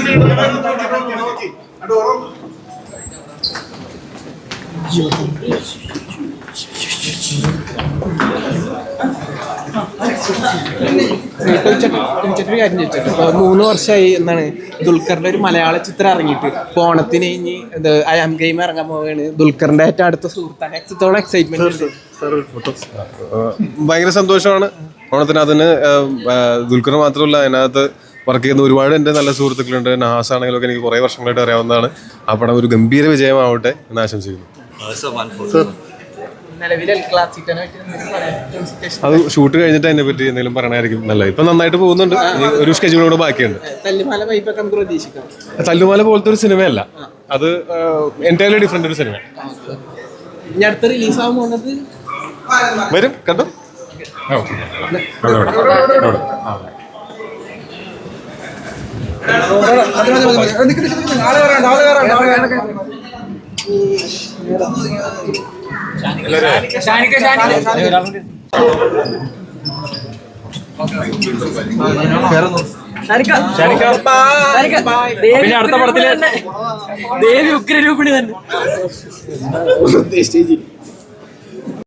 കാര്യം ചോദിച്ചിട്ട് ഇപ്പോൾ 3 വർഷമായി എന്താണ് ദുൽഖറിന്റെ ഒരു മലയാള ചിത്രം ഇറങ്ങിയിട്ട് ഓണത്തിന് ഇനി ഐ ആം ഗെയിം ഇറങ്ങാൻ പോവുകയാണ്. ദുൽഖറിന്റെ ഏറ്റവും അടുത്ത സുഹൃത്താണ്. എത്രത്തോളം എക്സൈറ്റ്മെന്റ്? ഭയങ്കര സന്തോഷമാണ്. ഓണത്തിന് അതിന് ദുൽഖർ മാത്രമല്ല, അതിനകത്ത് വർക്ക് ചെയ്യുന്ന ഒരുപാട് എൻ്റെ നല്ല സുഹൃത്തുക്കളുണ്ട്. നഹാസ് ആണെങ്കിലൊക്കെ എനിക്ക് കുറേ വർഷങ്ങളായിട്ട് അറിയാവുന്നതാണ്. ആ പടം ഒരു ഗംഭീര വിജയമാവട്ടെ എന്ന് ആശംസിക്കുന്നു. അത് ഷൂട്ട് കഴിഞ്ഞിട്ട് അതിനെ പറ്റി എന്തെങ്കിലും പറയണായിരിക്കും നല്ലത്. ഇപ്പൊ നന്നായിട്ട് പോകുന്നുണ്ട്. ഒരു ഷെഡ്യൂൾ കൂടെ ബാക്കിയുണ്ട്. തല്ലുമാല പോലത്തെ ഒരു സിനിമയല്ല അത്, എൻറ്റയർലി ഡിഫറെന്റ് ഒരു സിനിമ. വരും കണ്ടു. പിന്നെ അടുത്ത പടത്തില് ദേവി ഉഗ്രരൂപിണി തന്നെ.